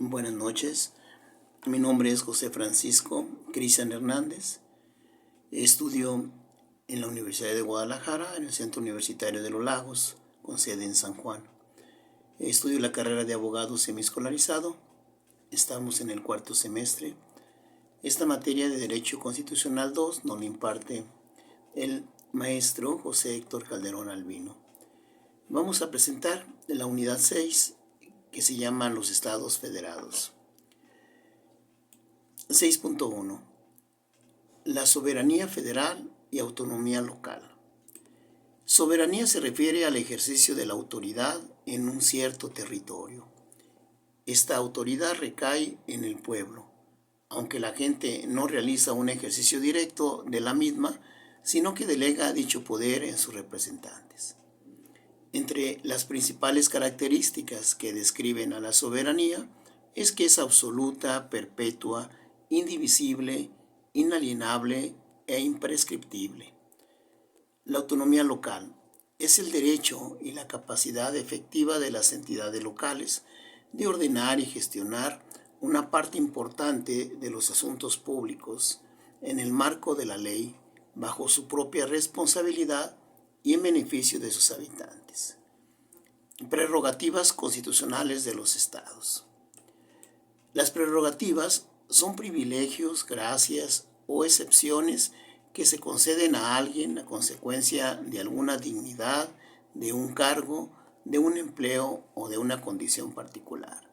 Buenas noches, mi nombre es José Francisco Cristian Hernández. Estudio en la Universidad de Guadalajara, en el Centro Universitario de los Lagos, con sede en San Juan. Estudio la carrera de abogado semiescolarizado. Estamos en el cuarto semestre. Esta materia de Derecho Constitucional 2 nos la imparte el maestro José Héctor Calderón Albino. Vamos a presentar la unidad 6, que se llama Los Estados Federados. 6.1. La soberanía federal y autonomía local. Soberanía se refiere al ejercicio de la autoridad en un cierto territorio. Esta autoridad recae en el pueblo, aunque la gente no realiza un ejercicio directo de la misma, sino que delega dicho poder en sus representantes. Entre las principales características que describen a la soberanía es que es absoluta, perpetua, indivisible, inalienable e imprescriptible. La autonomía local es el derecho y la capacidad efectiva de las entidades locales de ordenar y gestionar una parte importante de los asuntos públicos en el marco de la ley, bajo su propia responsabilidad y en beneficio de sus habitantes. Prerrogativas constitucionales de los estados. Las prerrogativas son privilegios, gracias o excepciones que se conceden a alguien a consecuencia de alguna dignidad, de un cargo, de un empleo o de una condición particular.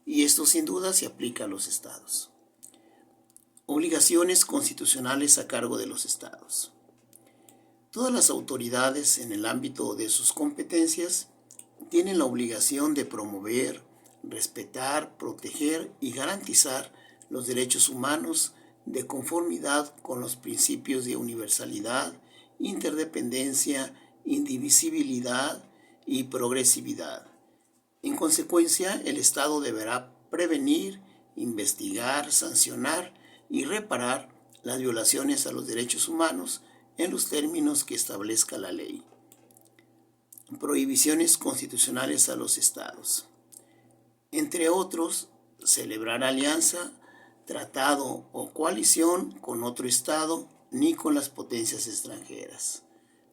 Y esto sin duda se aplica a los estados. Obligaciones constitucionales a cargo de los estados. Todas las autoridades en el ámbito de sus competencias tienen la obligación de promover, respetar, proteger y garantizar los derechos humanos de conformidad con los principios de universalidad, interdependencia, indivisibilidad y progresividad. En consecuencia, el Estado deberá prevenir, investigar, sancionar y reparar las violaciones a los derechos humanos en los términos que establezca la ley. Prohibiciones constitucionales a los estados. Entre otros, celebrar alianza, tratado o coalición con otro estado ni con las potencias extranjeras.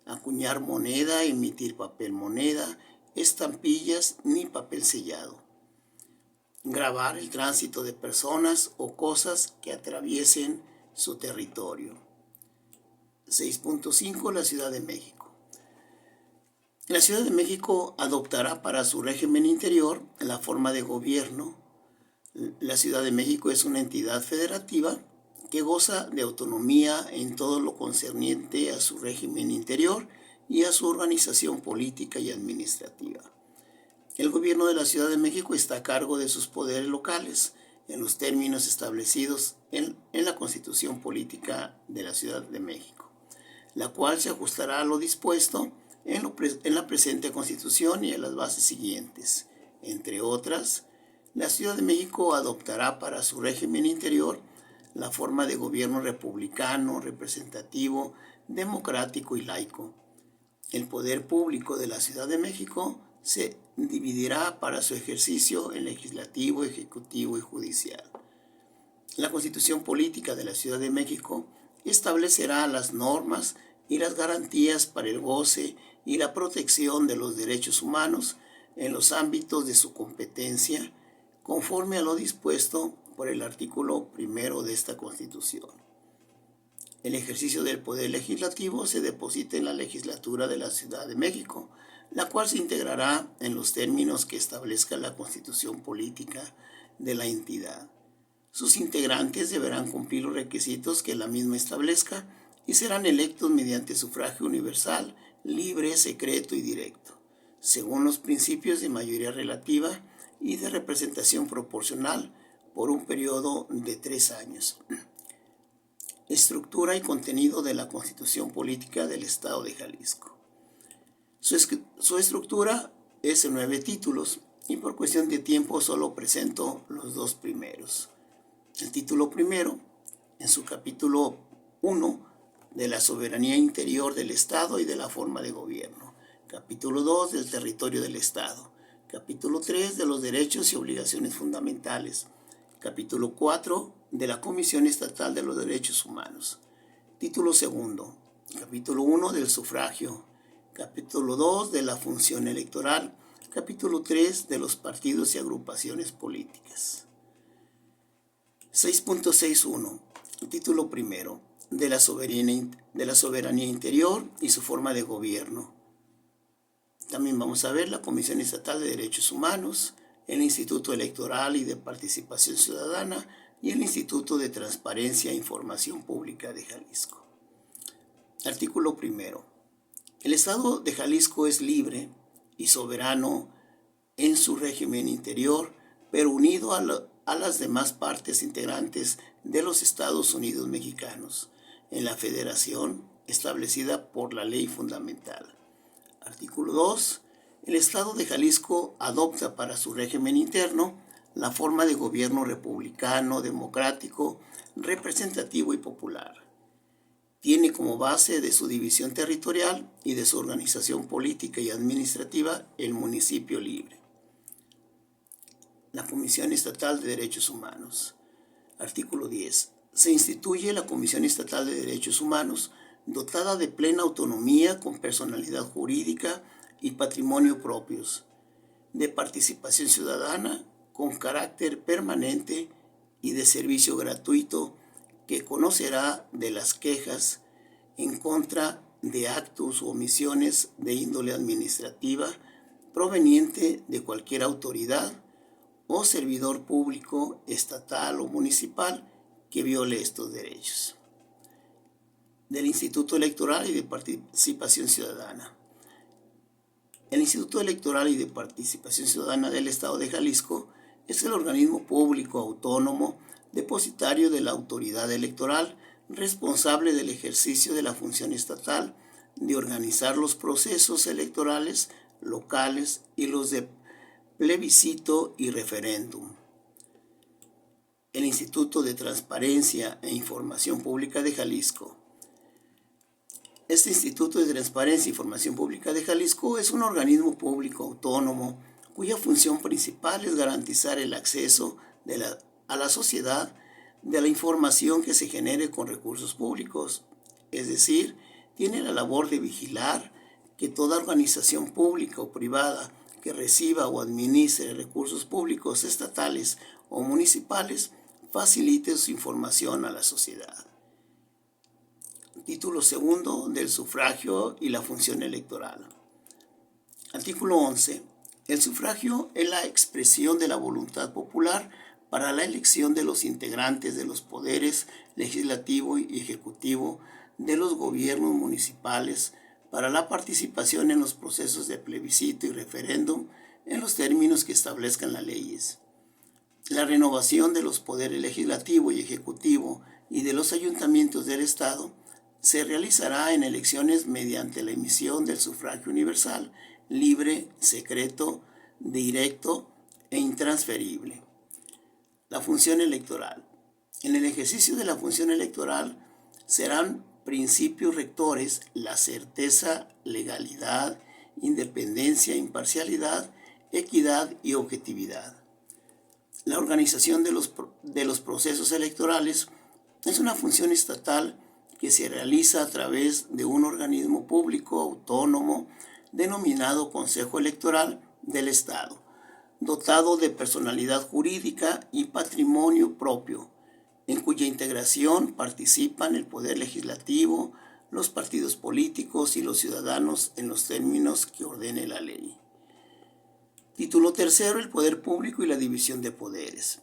Acuñar moneda, emitir papel moneda, estampillas ni papel sellado. Gravar el tránsito de personas o cosas que atraviesen su territorio. 6.5. La Ciudad de México. La Ciudad de México adoptará para su régimen interior la forma de gobierno. La Ciudad de México es una entidad federativa que goza de autonomía en todo lo concerniente a su régimen interior y a su organización política y administrativa. El gobierno de la Ciudad de México está a cargo de sus poderes locales en los términos establecidos en la Constitución Política de la Ciudad de México, la cual se ajustará a lo dispuesto en la presente Constitución y en las bases siguientes. Entre otras, la Ciudad de México adoptará para su régimen interior la forma de gobierno republicano, representativo, democrático y laico. El poder público de la Ciudad de México se dividirá para su ejercicio en legislativo, ejecutivo y judicial. La Constitución Política de la Ciudad de México establecerá las normas y las garantías para el goce y la protección de los derechos humanos en los ámbitos de su competencia, conforme a lo dispuesto por el artículo 1 de esta Constitución. El ejercicio del poder legislativo se deposita en la legislatura de la Ciudad de México, la cual se integrará en los términos que establezca la Constitución Política de la entidad. Sus integrantes deberán cumplir los requisitos que la misma establezca y serán electos mediante sufragio universal, libre, secreto y directo, según los principios de mayoría relativa y de representación proporcional por un periodo de 3 años. Estructura y contenido de la Constitución Política del Estado de Jalisco. Su estructura es en 9 títulos y por cuestión de tiempo solo presento los 2 primeros. El título primero, en su capítulo 1, de la soberanía interior del Estado y de la forma de gobierno. Capítulo 2, del territorio del Estado. Capítulo 3 de los derechos y obligaciones fundamentales. Capítulo 4 de la Comisión Estatal de los Derechos Humanos. Título 2. Capítulo 1 del sufragio. Capítulo 2 de la función electoral. Capítulo 3 de los partidos y agrupaciones políticas. 6.61. Título 1 de la soberanía interior y su forma de gobierno. También vamos a ver la Comisión Estatal de Derechos Humanos, el Instituto Electoral y de Participación Ciudadana y el Instituto de Transparencia e Información Pública de Jalisco. Artículo 1. El Estado de Jalisco es libre y soberano en su régimen interior, pero unido a las demás partes integrantes de los Estados Unidos mexicanos, en la federación establecida por la ley fundamental. Artículo 2. El Estado de Jalisco adopta para su régimen interno la forma de gobierno republicano, democrático, representativo y popular. Tiene como base de su división territorial y de su organización política y administrativa el municipio libre. La Comisión Estatal de Derechos Humanos. Artículo 10. Se instituye la Comisión Estatal de Derechos Humanos, dotada de plena autonomía, con personalidad jurídica y patrimonio propios, de participación ciudadana, con carácter permanente y de servicio gratuito, que conocerá de las quejas en contra de actos u omisiones de índole administrativa proveniente de cualquier autoridad o servidor público, estatal o municipal que viole estos derechos. Del Instituto Electoral y de Participación Ciudadana. El Instituto Electoral y de Participación Ciudadana del Estado de Jalisco es el organismo público autónomo depositario de la autoridad electoral, responsable del ejercicio de la función estatal de organizar los procesos electorales locales y los de plebiscito y referéndum. El Instituto de Transparencia e Información Pública de Jalisco. Este Instituto de Transparencia e Información Pública de Jalisco es un organismo público autónomo cuya función principal es garantizar el acceso a la sociedad de la información que se genere con recursos públicos. Es decir, tiene la labor de vigilar que toda organización pública o privada que reciba o administre recursos públicos estatales o municipales facilite su información a la sociedad. Título 2 del sufragio y la función electoral. Artículo 11. El sufragio es la expresión de la voluntad popular para la elección de los integrantes de los poderes legislativo y ejecutivo de los gobiernos municipales para la participación en los procesos de plebiscito y referéndum en los términos que establezcan las leyes. La renovación de los poderes legislativo y ejecutivo y de los ayuntamientos del Estado se realizará en elecciones mediante la emisión del sufragio universal, libre, secreto, directo e intransferible. La función electoral. En el ejercicio de la función electoral serán principios rectores la certeza, legalidad, independencia, imparcialidad, equidad y objetividad. La organización de los procesos electorales es una función estatal que se realiza a través de un organismo público autónomo denominado Consejo Electoral del Estado, dotado de personalidad jurídica y patrimonio propio, en cuya integración participan el Poder Legislativo, los partidos políticos y los ciudadanos en los términos que ordene la ley. Título 3. El Poder Público y la división de poderes.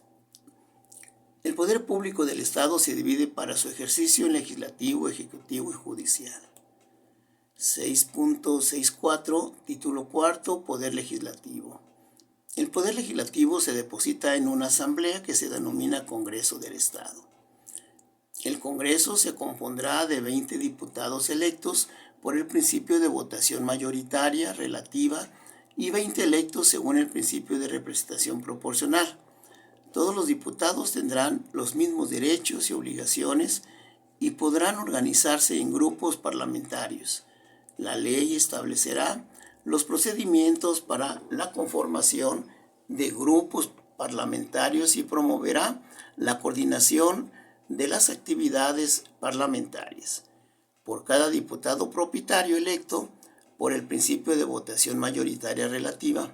El poder público del Estado se divide para su ejercicio en legislativo, ejecutivo y judicial. 6.64, título 4, Poder Legislativo. El Poder Legislativo se deposita en una asamblea que se denomina Congreso del Estado. El Congreso se compondrá de 20 diputados electos por el principio de votación mayoritaria relativa y 20 electos según el principio de representación proporcional. Todos los diputados tendrán los mismos derechos y obligaciones y podrán organizarse en grupos parlamentarios. La ley establecerá los procedimientos para la conformación de grupos parlamentarios y promoverá la coordinación de las actividades parlamentarias. Por cada diputado propietario electo, por el principio de votación mayoritaria relativa,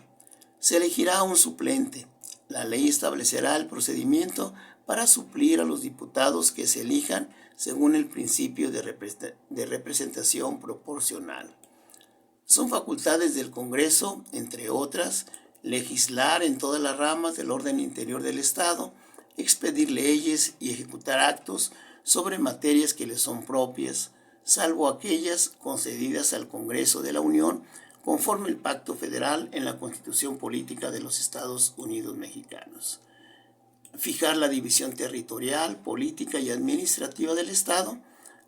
se elegirá un suplente. La ley establecerá el procedimiento para suplir a los diputados que se elijan según el principio de representación proporcional. Son facultades del Congreso, entre otras, legislar en todas las ramas del orden interior del Estado, expedir leyes y ejecutar actos sobre materias que le son propias, salvo aquellas concedidas al Congreso de la Unión conforme el Pacto Federal en la Constitución Política de los Estados Unidos Mexicanos. Fijar la división territorial, política y administrativa del Estado,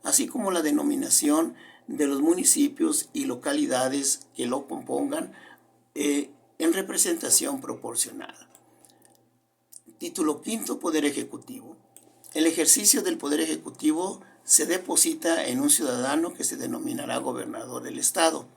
así como la denominación de los municipios y localidades que lo compongan en representación proporcional. Título quinto, Poder Ejecutivo. El ejercicio del Poder Ejecutivo se deposita en un ciudadano que se denominará gobernador del Estado.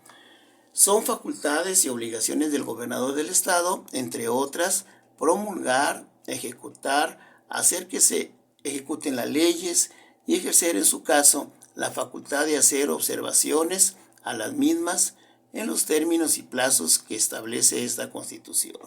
Son facultades y obligaciones del gobernador del Estado, entre otras, promulgar, ejecutar, hacer que se ejecuten las leyes y ejercer en su caso la facultad de hacer observaciones a las mismas en los términos y plazos que establece esta Constitución.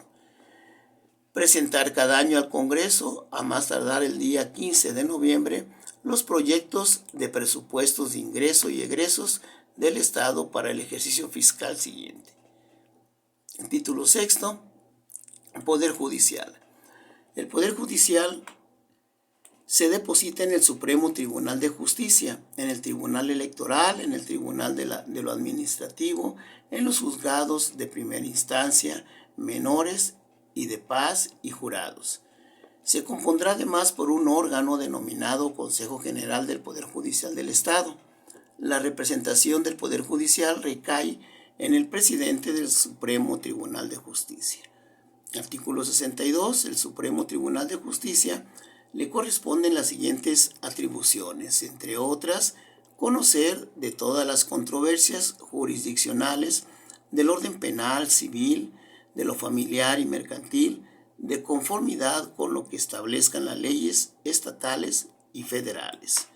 Presentar cada año al Congreso, a más tardar el día 15 de noviembre, los proyectos de presupuestos de ingreso y egresos del Estado para el ejercicio fiscal siguiente. El título sexto, Poder Judicial. El Poder Judicial se deposita en el Supremo Tribunal de Justicia, en el Tribunal Electoral, en el Tribunal de lo Administrativo, en los juzgados de primera instancia, menores y de paz y jurados. Se compondrá además por un órgano denominado Consejo General del Poder Judicial del Estado. La representación del Poder Judicial recae en el presidente del Supremo Tribunal de Justicia. Artículo 62. El Supremo Tribunal de Justicia le corresponden las siguientes atribuciones, entre otras, conocer de todas las controversias jurisdiccionales del orden penal, civil, de lo familiar y mercantil, de conformidad con lo que establezcan las leyes estatales y federales.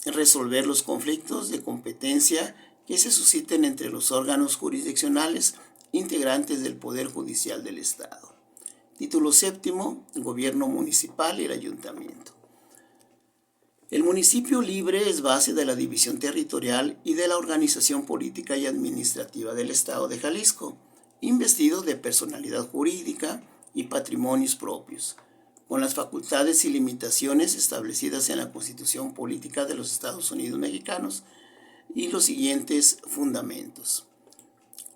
Resolver los conflictos de competencia que se susciten entre los órganos jurisdiccionales integrantes del Poder Judicial del Estado. Título séptimo, Gobierno municipal y el ayuntamiento. El municipio libre es base de la división territorial y de la organización política y administrativa del Estado de Jalisco, investido de personalidad jurídica y patrimonios propios, con las facultades y limitaciones establecidas en la Constitución Política de los Estados Unidos Mexicanos y los siguientes fundamentos.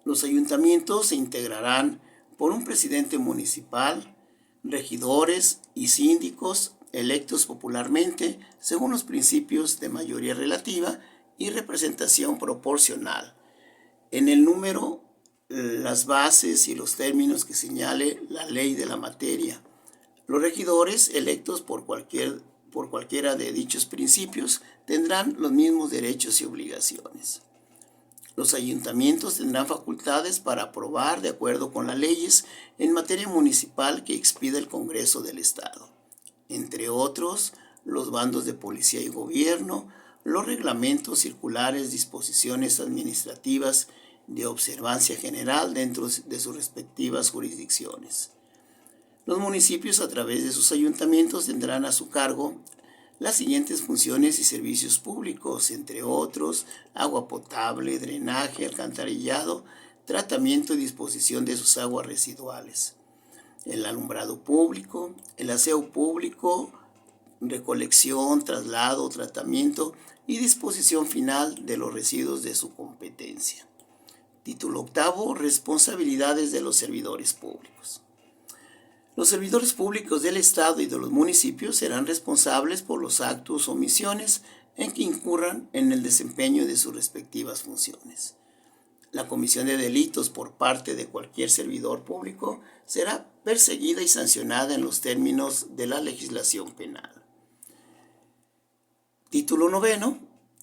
Los ayuntamientos se integrarán por un presidente municipal, regidores y síndicos electos popularmente según los principios de mayoría relativa y representación proporcional. En el número, las bases y los términos que señale la ley de la materia. Los regidores electos por cualquiera de dichos principios tendrán los mismos derechos y obligaciones. Los ayuntamientos tendrán facultades para aprobar, de acuerdo con las leyes, en materia municipal que expida el Congreso del Estado. Entre otros, los bandos de policía y gobierno, los reglamentos, circulares, disposiciones administrativas de observancia general dentro de sus respectivas jurisdicciones. Los municipios, a través de sus ayuntamientos, tendrán a su cargo las siguientes funciones y servicios públicos, entre otros, agua potable, drenaje, alcantarillado, tratamiento y disposición de sus aguas residuales, el alumbrado público, el aseo público, recolección, traslado, tratamiento y disposición final de los residuos de su competencia. Título octavo, responsabilidades de los servidores públicos. Los servidores públicos del Estado y de los municipios serán responsables por los actos o omisiones en que incurran en el desempeño de sus respectivas funciones. La comisión de delitos por parte de cualquier servidor público será perseguida y sancionada en los términos de la legislación penal. Título noveno,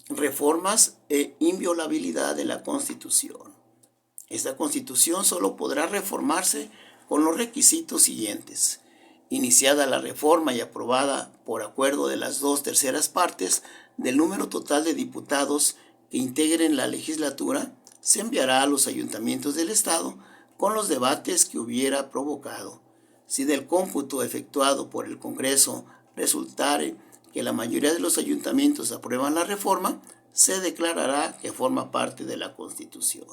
reformas e inviolabilidad de la Constitución. Esta Constitución solo podrá reformarse con los requisitos siguientes: iniciada la reforma y aprobada por acuerdo de las 2/3 partes del número total de diputados que integren la legislatura, se enviará a los ayuntamientos del Estado con los debates que hubiera provocado. Si del cómputo efectuado por el Congreso resultare que la mayoría de los ayuntamientos aprueban la reforma, se declarará que forma parte de la Constitución.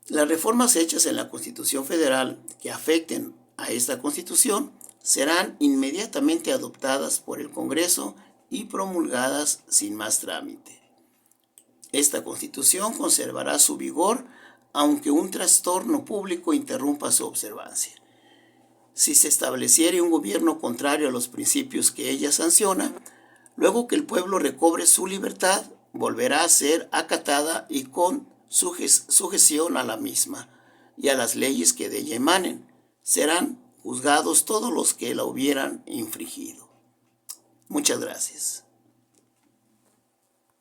Las reformas hechas en la Constitución Federal que afecten a esta Constitución serán inmediatamente adoptadas por el Congreso y promulgadas sin más trámite. Esta Constitución conservará su vigor aunque un trastorno público interrumpa su observancia. Si se estableciere un gobierno contrario a los principios que ella sanciona, luego que el pueblo recobre su libertad, volverá a ser acatada y con sujeción a la misma y a las leyes que de ella emanen. Serán juzgados todos los que la hubieran infringido. Muchas gracias.